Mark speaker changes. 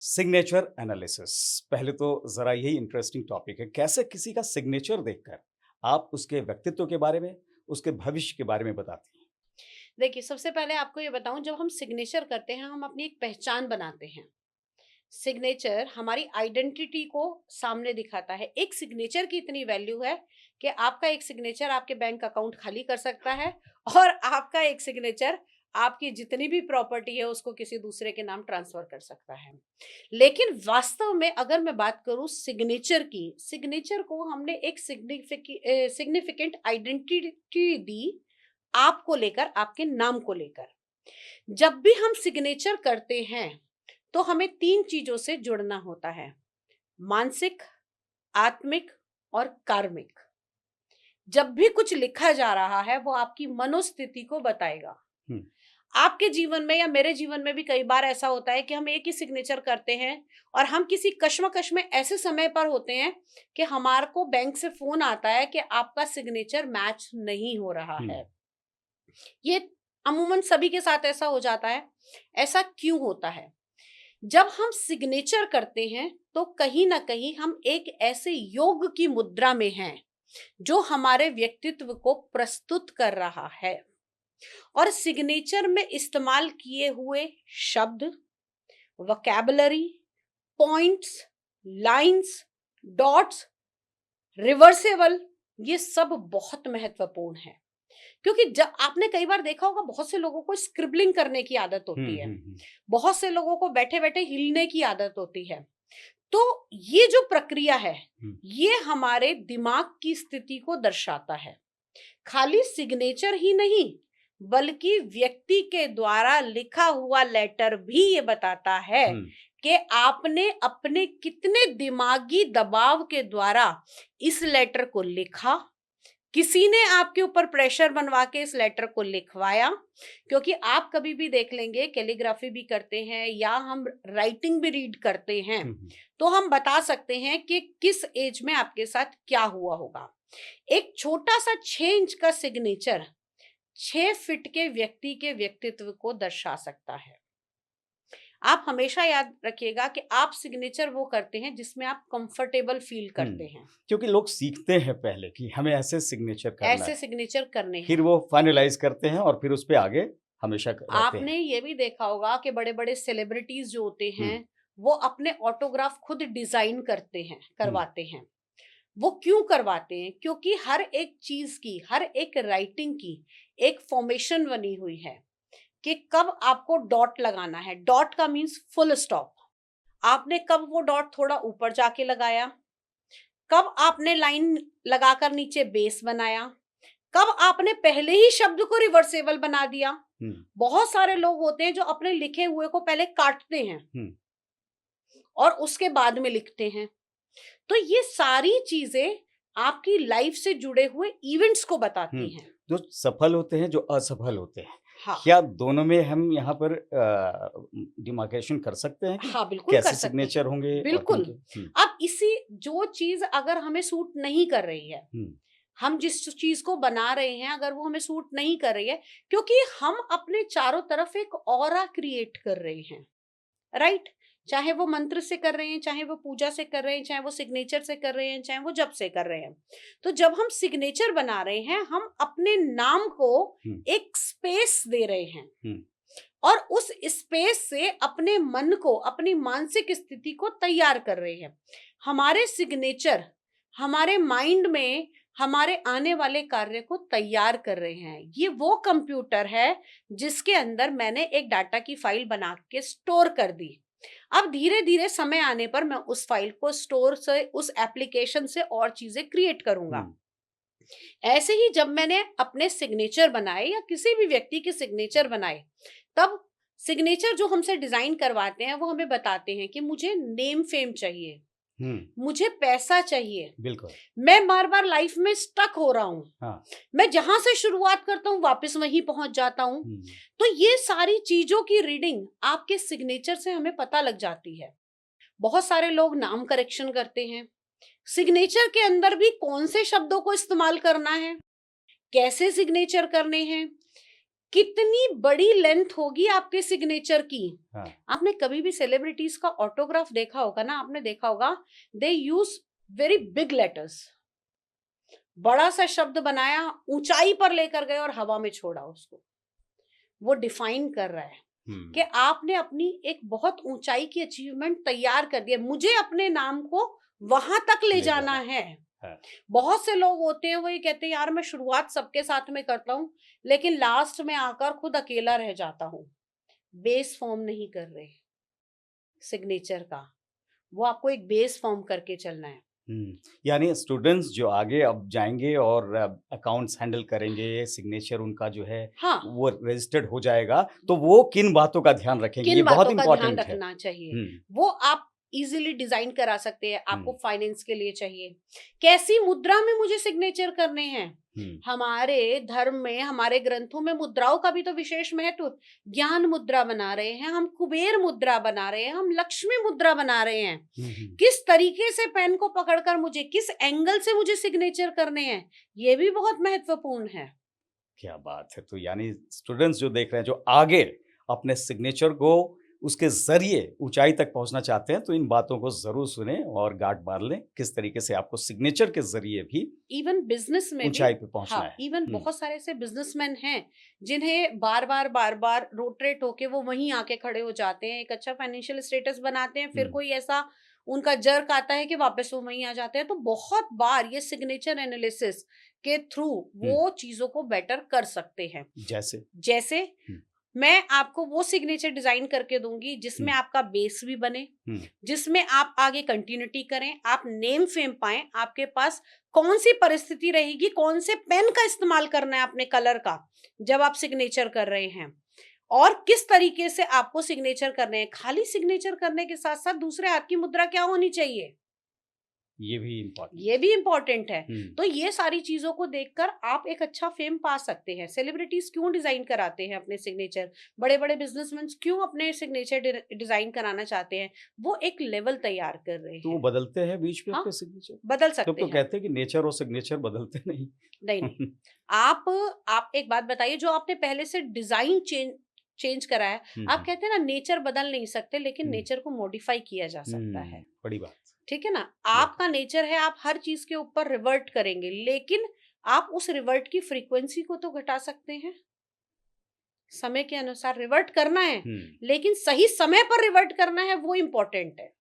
Speaker 1: Signature analysis. पहले तो जरा यही इंटरेस्टिंग टॉपिक है, कैसे किसी का सिग्नेचर देखकर आप उसके व्यक्तित्व के बारे में, उसके भविष्य के बारे में बताती हैं।
Speaker 2: देखिए, सबसे पहले आपको ये बताऊँ जब हम सिग्नेचर करते हैं, हम अपनी एक पहचान बनाते हैं। सिग्नेचर हमारी आइडेंटिटी को सामने दिखाता है। एक सिग्नेचर की इतनी वैल्यू है कि आपका एक सिग्नेचर आपके बैंक अकाउंट खाली कर सकता है और आपका एक सिग्नेचर आपकी जितनी भी प्रॉपर्टी है उसको किसी दूसरे के नाम ट्रांसफर कर सकता है। लेकिन वास्तव में अगर मैं बात करूं सिग्नेचर की, सिग्नेचर को हमने एक सिग्निफिकेंट आइडेंटिटी दी आपको लेकर, आपके नाम को लेकर। जब भी हम सिग्नेचर करते हैं तो हमें तीन चीजों से जुड़ना होता है: मानसिक, आत्मिक और कार्मिक। जब भी कुछ लिखा जा रहा है वो आपकी मनोस्थिति को बताएगा।
Speaker 1: हम्म।
Speaker 2: आपके जीवन में या मेरे जीवन में भी कई बार ऐसा होता है कि हम एक ही सिग्नेचर करते हैं और हम किसी कश्मकश में ऐसे समय पर होते हैं कि हमारे को बैंक से फोन आता है कि आपका सिग्नेचर मैच नहीं हो रहा
Speaker 1: हम्म।
Speaker 2: है। ये अमूमन सभी के साथ ऐसा हो जाता है। ऐसा क्यों होता है? जब हम सिग्नेचर करते हैं तो कहीं ना कहीं हम एक ऐसे योग की मुद्रा में हैं जो हमारे व्यक्तित्व को प्रस्तुत कर रहा है। और सिग्नेचर में इस्तेमाल किए हुए शब्द, vocabulary, points, lines, dots, reversible, ये सब बहुत महत्वपूर्ण है। क्योंकि जब आपने कई बार देखा होगा, बहुत से लोगों को स्क्रिबलिंग करने की आदत होती है,
Speaker 1: हम्म।
Speaker 2: बहुत से लोगों को बैठे बैठे हिलने की आदत होती है। तो ये जो प्रक्रिया है,
Speaker 1: हम्म।
Speaker 2: ये हमारे दिमाग की स्थिति को दर्शाता है। खाली सिग्नेचर ही नहीं, बल्कि व्यक्ति के द्वारा लिखा हुआ लेटर भी ये बताता है
Speaker 1: हम्म।
Speaker 2: कि आपने अपने कितने दिमागी दबाव के द्वारा इस लेटर को लिखा, किसी ने आपके ऊपर प्रेशर बनवा के इस लेटर को लिखवाया। क्योंकि आप कभी भी देख लेंगे, कैलीग्राफी भी करते हैं या हम राइटिंग भी रीड करते हैं,
Speaker 1: हम्म।
Speaker 2: तो हम बता सकते हैं कि किस एज में आपके साथ क्या हुआ होगा। एक छोटा सा 6 इंच का सिग्नेचर 6 फीट के व्यक्ति के व्यक्तित्व को दर्शा सकता है। आप हमेशा याद रखिएगा कि आप सिग्नेचर वो करते हैं जिसमें आप कंफर्टेबल फील करते हैं।
Speaker 1: क्योंकि लोग सीखते हैं पहले कि हमें ऐसे सिग्नेचर करना
Speaker 2: ऐसे
Speaker 1: है,
Speaker 2: सिग्नेचर करने
Speaker 1: फिर
Speaker 2: हैं।
Speaker 1: वो फाइनलाइज करते हैं और फिर उस पे आगे हमेशा रहते हैं।
Speaker 2: आपने ये भी देखा होगा कि बड़े-बड़े सेलिब्रिटीज जो होते
Speaker 1: हम्म।
Speaker 2: हैं, वो अपने ऑटोग्राफ खुद डिजाइन करते हैं,
Speaker 1: हम्म।
Speaker 2: करवाते हैं। वो क्यों करवाते हैं? क्योंकि हर एक चीज की, हर एक राइटिंग की एक फॉर्मेशन बनी हुई है कि कब आपको डॉट लगाना है। डॉट का मीन्स फुल स्टॉप। आपने कब वो डॉट थोड़ा ऊपर जाके लगाया, कब आपने लाइन लगाकर नीचे बेस बनाया, कब आपने पहले ही शब्द को रिवर्सेबल बना दिया।
Speaker 1: हम्म।
Speaker 2: बहुत सारे लोग होते हैं जो अपने लिखे हुए को पहले काटते हैं
Speaker 1: हम्म।
Speaker 2: और उसके बाद में लिखते हैं। तो ये सारी चीजें आपकी लाइफ से जुड़े हुए इवेंट्स को बताती
Speaker 1: हम्म।
Speaker 2: हैं।
Speaker 1: जो सफल होते हैं, जो असफल होते हैं,
Speaker 2: हाँ,
Speaker 1: क्या दोनों में हम यहाँ पर डिमार्केशन कर सकते हैं कि
Speaker 2: हाँ, बिल्कुल कर
Speaker 1: कैसे
Speaker 2: सकते हैं।
Speaker 1: सिग्नेचर होंगे और
Speaker 2: बिल्कुल।
Speaker 1: किनके?
Speaker 2: अब इसी जो चीज अगर हमें सूट नहीं कर रही है,
Speaker 1: हम्म।
Speaker 2: हम जिस चीज को बना रहे हैं अगर वो हमें सूट नहीं कर रही है, क्योंकि हम अपने चारों तरफ एक ऑरा क्रिएट कर रहे हैं, राइट? चाहे वो मंत्र से कर रहे हैं, चाहे वो पूजा से कर रहे हैं, चाहे वो सिग्नेचर से कर रहे हैं, चाहे वो जप से कर रहे हैं। तो जब हम सिग्नेचर बना रहे हैं, हम अपने नाम को
Speaker 1: हम्म।
Speaker 2: एक स्पेस दे रहे हैं
Speaker 1: हम्म।
Speaker 2: और उस स्पेस से अपने मन को, अपनी मानसिक स्थिति को तैयार कर रहे हैं। हमारे सिग्नेचर हमारे माइंड में हमारे आने वाले कार्य को तैयार कर रहे हैं। ये वो कंप्यूटर है जिसके अंदर मैंने एक डाटा की फाइल बना के स्टोर कर दी। अब धीरे धीरे समय आने पर मैं उस फाइल को स्टोर से, उस एप्लीकेशन से और चीजें क्रिएट करूंगा।
Speaker 1: हम्म।
Speaker 2: ऐसे ही जब मैंने अपने सिग्नेचर बनाए या किसी भी व्यक्ति के सिग्नेचर बनाए, तब सिग्नेचर जो हमसे डिजाइन करवाते हैं वो हमें बताते हैं कि मुझे नेम फेम चाहिए,
Speaker 1: हम्म।
Speaker 2: मुझे पैसा चाहिए,
Speaker 1: बिल्कुल।
Speaker 2: मैं बार बार लाइफ में स्टक हो रहा हूँ,
Speaker 1: हाँ।
Speaker 2: मैं जहां से शुरुआत करता हूँ वापस वहीं पहुंच जाता हूँ।
Speaker 1: हम्म।
Speaker 2: तो ये सारी चीजों की रीडिंग आपके सिग्नेचर से हमें पता लग जाती है। बहुत सारे लोग नाम करेक्शन करते हैं। सिग्नेचर के अंदर भी कौन से शब्दों को इस्तेमाल करना है, कैसे सिग्नेचर करने हैं, कितनी बड़ी लेंथ होगी आपके सिग्नेचर की।
Speaker 1: हाँ।
Speaker 2: आपने कभी भी सेलिब्रिटीज का ऑटोग्राफ देखा होगा ना, आपने देखा होगा दे यूज वेरी बिग लेटर्स, बड़ा सा शब्द बनाया, ऊंचाई पर लेकर गए और हवा में छोड़ा उसको। वो डिफाइन कर रहा है कि आपने अपनी एक बहुत ऊंचाई की अचीवमेंट तैयार कर दी है, मुझे अपने नाम को वहां तक ले जाना है।
Speaker 1: हाँ।
Speaker 2: बहुत से लोग होते हैं वो ये कहते हैं यार मैं शुरुआत सबके साथ में करता हूँ लेकिन लास्ट में आकर खुद अकेला रह जाता हूँ। बेस फॉर्म नहीं कर रहे सिग्नेचर का, वो आपको एक बेस फॉर्म करके चलना है।
Speaker 1: यानी स्टूडेंट्स जो आगे अब जाएंगे और अकाउंट्स हैंडल करेंगे, सिग्नेचर उनका जो है
Speaker 2: हाँ,
Speaker 1: वो रजिस्टर्ड हो जाएगा, तो वो किन बातों का ध्यान रखेंगे, ये
Speaker 2: किन
Speaker 1: बहुत
Speaker 2: बातों का ध्यान
Speaker 1: इंपॉर्टेंट है।
Speaker 2: रखना चाहिए
Speaker 1: हम्म,
Speaker 2: वो आप इजीली डिजाइन करा सकते हैं। आपको
Speaker 1: हम्म,
Speaker 2: फाइनेंस के लिए चाहिए, कैसी मुद्रा में मुझे सिग्नेचर करने हैं।
Speaker 1: हम्म,
Speaker 2: हमारे धर्म में, हमारे ग्रंथों में मुद्राओं का भी तो विशेष महत्व। ज्ञान मुद्रा बना रहे हैं हम, कुबेर मुद्रा बना रहे हैं हम, लक्ष्मी मुद्रा बना रहे हैं। किस तरीके से पेन को पकड़कर मुझे, किस एंगल से मुझे सिग्नेचर करने हैं, ये भी बहुत महत्वपूर्ण है।
Speaker 1: क्या बात है। तो यानी स्टूडेंट्स जो देख रहे हैं, जो आगे अपने सिग्नेचर को उसके जरिए ऊंचाई तक पहुंचना चाहते हैं, तो इन बातों को जरूर सुने और गांठ बांध लें किस तरीके से आपको सिग्नेचर के जरिए भी
Speaker 2: इवन बिजनेस में भी,
Speaker 1: ऊंचाई पे पहुंचना
Speaker 2: हाँ,
Speaker 1: है।
Speaker 2: इवन बहुत सारे ऐसे बिजनेसमैन हैं जिन्हें बार बार रोटेट होके वो वहीं आके खड़े हो जाते हैं, एक अच्छा फाइनेंशियल स्टेटस बनाते हैं, फिर कोई ऐसा उनका जर्क आता है कि वापस वो वहीं आ जाते हैं। तो बहुत बार ये सिग्नेचर एनालिसिस के थ्रू वो चीजों को बेटर कर सकते हैं। जैसे मैं आपको वो सिग्नेचर डिजाइन करके दूंगी जिसमें आपका बेस भी बने, जिसमें आप आगे कंटिन्यूटी करें, आप नेम फेम पाएं, आपके पास कौन सी परिस्थिति रहेगी, कौन से पेन का इस्तेमाल करना है अपने कलर का जब आप सिग्नेचर कर रहे हैं, और किस तरीके से आपको सिग्नेचर करने हैं। खाली सिग्नेचर करने के साथ साथ दूसरे हाथ की मुद्रा क्या होनी चाहिए, ये भी इम्पोर्टेंट है। तो ये सारी चीजों को देखकर आप एक अच्छा फेम पा सकते हैं। सेलिब्रिटीज क्यों डिजाइन कराते हैं अपने सिग्नेचर, बड़े बड़े बिजनेसमैन क्यों अपने सिग्नेचर डिजाइन कराना चाहते हैं, वो एक लेवल तैयार कर रहे हैं।
Speaker 1: तो वो बदलते हैं बीच में अपने सिग्नेचर,
Speaker 2: बदल सकते
Speaker 1: तो कहते हैं कि नेचर और सिग्नेचर बदलते नहीं।
Speaker 2: नहीं आप एक बात बताइए, जो आपने पहले से डिजाइन चेंज करा है, आप कहते हैं ना नेचर बदल नहीं सकते, लेकिन नेचर को मॉडिफाई किया जा सकता है।
Speaker 1: बड़ी बात,
Speaker 2: ठीक है ना। आपका नेचर है, आप हर चीज के ऊपर रिवर्ट करेंगे, लेकिन आप उस रिवर्ट की फ्रीक्वेंसी को तो घटा सकते हैं। समय के अनुसार रिवर्ट करना है, लेकिन सही समय पर रिवर्ट करना है, वो इम्पोर्टेंट है।